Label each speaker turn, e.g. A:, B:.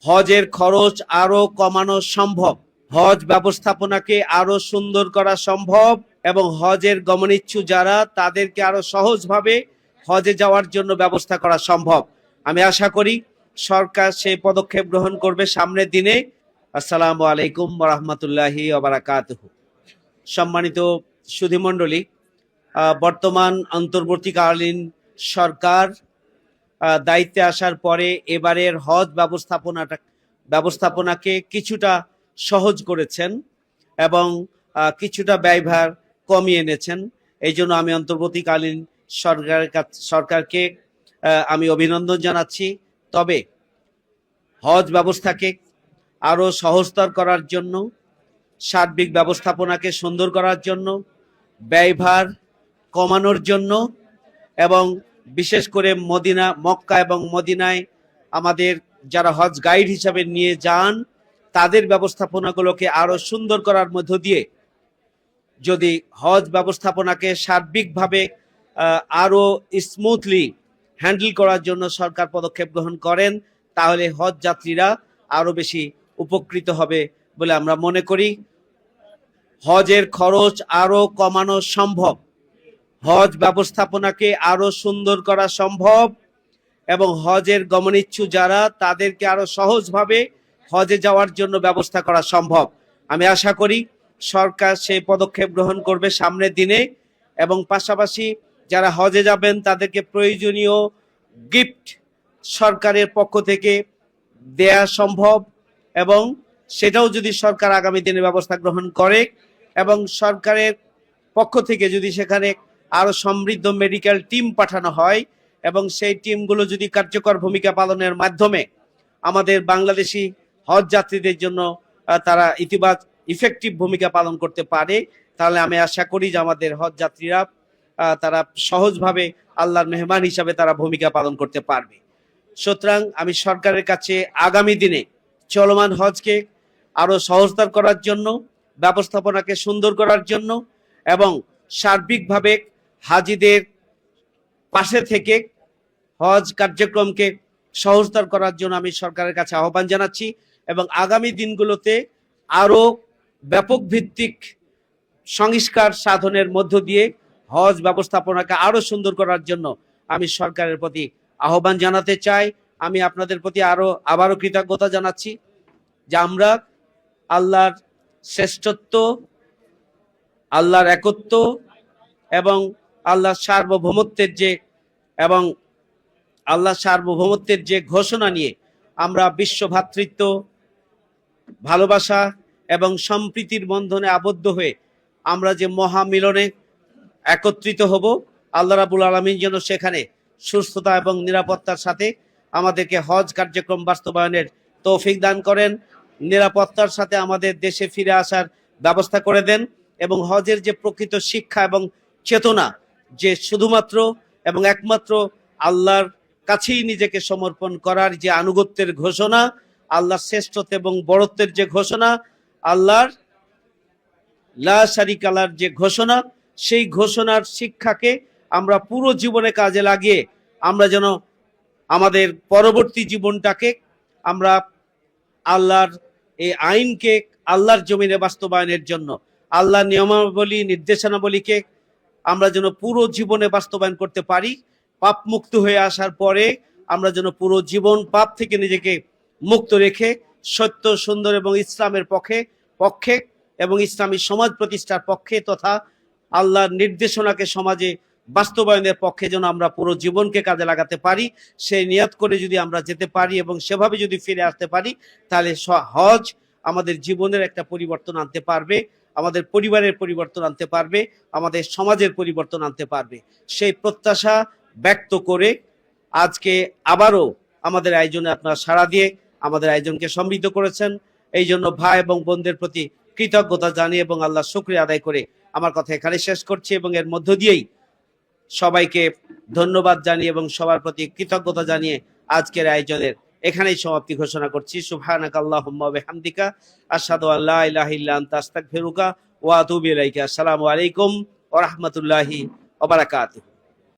A: হজের খরচ আরো কমানো সম্ভব, হজ ব্যবস্থাপনাকে আরো সুন্দর করা সম্ভব এবং হজের গমনিচ্ছু যারা তাদেরকে আরো সহজভাবে হজে যাওয়ার জন্য ব্যবস্থা করা সম্ভব। আমি আশা করি সরকার সেই পদক্ষেপ গ্রহণ করবে সামনের দিনে। আসসালামু আলাইকুম ওয়া রাহমাতুল্লাহি ওয়া বারাকাতুহু। সম্মানিত সুধীমণ্ডলী, বর্তমান অন্তর্বর্তীকালীন সরকার দায়িত্বে আসার পরে এবারের হজ ব্যবস্থাপনাকে কিছুটা সহজ করেছেন এবং কিছুটা ব্যয়ভার কমিয়ে এনেছেন। এই জন্য আমি অন্তর্বর্তীকালীন সরকারকে আমি অভিনন্দন জানাচ্ছি। তবে হজ ব্যবস্থাকে আরো সহজতর করার জন্য, সার্বিক ব্যবস্থাপনাকে সুন্দর করার জন্য, ব্যয়ভার কমানোর জন্য এবং বিশেষ করে মক্কা এবং মদিনায় আমাদের যারা হজ গাইড হিসাবে নিয়ে যান তাদের ব্যবস্থাপনাগুলোকে আরো সুন্দর করার মধ্য দিয়ে যদি হজ ব্যবস্থাপনাকে সার্বিকভাবে আরো স্মুথলি হ্যান্ডেল করার জন্য সরকার পদক্ষেপ গ্রহণ করেন, তাহলে হজ যাত্রীরা আরো বেশি উপকৃত হবে বলে আমরা মনে করি। হজের খরচ আরো কমানো সম্ভব, হজ ব্যবস্থাপনাকে আরো সুন্দর করা সম্ভব এবং হজের গমনিচ্ছু যারা তাদেরকে আরো সহজভাবে হজে যাওয়ার জন্য ব্যবস্থা করা সম্ভব। আমি আশা করি সরকার সেই পদক্ষেপ গ্রহণ করবে সামনের দিনে এবং পাশাপাশি যারা হজে যাবেন তাদেরকে প্রয়োজনীয় গিফট সরকারের পক্ষ থেকে দেয়া সম্ভব এবং সেটাও যদি সরকার আগামী দিনে ব্যবস্থা গ্রহণ করে এবং সরকারের পক্ষ থেকে যদি সেখানে আরো সমৃদ্ধ মেডিকেল টিম পাঠানো হয় এবং সেই টিমগুলো যদি কার্যকর ভূমিকা পালনের মাধ্যমে আমাদের বাংলাদেশি হজ যাত্রীদের জন্য তারা ইফেক্টিভ ভূমিকা পালন করতে পারে, তাহলে আমি আশা করি যে আমাদের হজ যাত্রীরা তারা সহজভাবে আল্লাহর মেহমান হিসাবে তারা ভূমিকা পালন করতে পারবে। সুতরাং আমি সরকারের কাছে আগামী দিনে চলমান হজকে আরো সহজতর করার জন্য, ব্যবস্থাপনাকে সুন্দর করার জন্য এবং সার্বিকভাবে হাজিদের পাশে থেকে হজ কার্যক্রমকে সহজতর করার জন্য আমি সরকারের কাছে আহ্বান জানাচ্ছি এবং আগামী দিনগুলোতে আরো ব্যাপক ভিত্তিক সংস্কার সাধনের মধ্য দিয়ে হজ ব্যবস্থাপনাকে আরো সুন্দর করার জন্য আমি সরকারের প্রতি আহ্বান জানাতে চাই। আমি আপনাদের প্রতি আবারও কৃতজ্ঞতা জানাচ্ছি যে আমরা আল্লাহর শ্রেষ্ঠত্ব, আল্লাহর একত্ব এবং আল্লাহর সার্বভৌমত্বের যে ঘোষণা নিয়ে আমরা বিশ্ব ভ্রাতৃত্ব, ভালোবাসা এবং সম্প্রীতির বন্ধনে আবদ্ধ হয়ে আমরা যে মহামিলনে একত্রিত হব, আল্লাহ রাব্বুল আলামিন যেন সেখানে সুস্থতা এবং নিরাপত্তার সাথে আমাদেরকে হজ কার্যক্রম বাস্তবায়নের তৌফিক দান করেন, নিরাপত্তার সাথে আমাদের দেশে ফিরে আসার ব্যবস্থা করে দেন এবং হজের যে প্রকৃত শিক্ষা এবং চেতনা, যে শুধুমাত্র এবং একমাত্র আল্লাহর কাছেই নিজেকে সমর্পণ করার যে আনুগত্যের ঘোষণা, আল্লাহর শ্রেষ্ঠত্ব এবং বড়ত্বের যে ঘোষণা, আল্লাহর লা শারিকা লাহর যে ঘোষণা, সেই ঘোষণার শিক্ষাকে আমরা পুরো জীবনে কাজে লাগিয়ে আমরা যেন আমাদের পরবর্তী জীবনটাকে আমরা আল্লাহর এই আইনকে আল্লাহর জমিনে বাস্তবায়নের জন্য, আল্লাহর নিয়মাবলী নির্দেশনাবলীকে আমরা যেন পুরো জীবনে বাস্তবায়ন করতে পারি। পাপ মুক্ত হয়ে আসার পরে আমরা যেন পুরো জীবন পাপ থেকে নিজেকে মুক্ত রেখে সত্য, সুন্দর এবং ইসলামের পক্ষে এবং ইসলামী সমাজ প্রতিষ্ঠার পক্ষে তথা আল্লাহর নির্দেশনাকে সমাজে বাস্তবায়নের পক্ষে যেন আমরা পুরো জীবনকে কাজে লাগাতে পারি। সেই নিয়ত করে যদি আমরা যেতে পারি এবং সেভাবে যদি ফিরে আসতে পারি, তাহলে হজ আমাদের জীবনের একটা পরিবর্তন আনতে পারবে, আমাদের পরিবারের পরিবর্তন আনতে পারবে, আমাদের সমাজের পরিবর্তন আনতে পারবে। সেই প্রত্যাশা ব্যক্ত করে আজকে আবারও আমাদের আয়োজনে আপনারা সাড়া দিয়ে আমাদের আয়োজনকে সমৃদ্ধ করেছেন। এই জন্য ভাই এবং বোনদের প্রতি কৃতজ্ঞতা জানিয়ে এবং আল্লাহর শুকরিয়া আদায় করে আমার কথা এখানে শেষ করছি এবং এর মধ্য দিয়েই সবাইকে ধন্যবাদ জানিয়ে এবং সবার প্রতি কৃতজ্ঞতা জানিয়ে আজকের আয়োজনের এখানেই সমাপ্তি ঘোষণা করছি। সুবহানাকাল্লাহুম্মা ওয়া বিহামদিকা আশহাদু আল্লা ইলাহা ইল্লা আনতা আস্তাগফিরুকা ওয়া আতুবু ইলাইকা। আসসালামু আলাইকুম ওয়া রাহমাতুল্লাহি ওয়া বারাকাতুহু।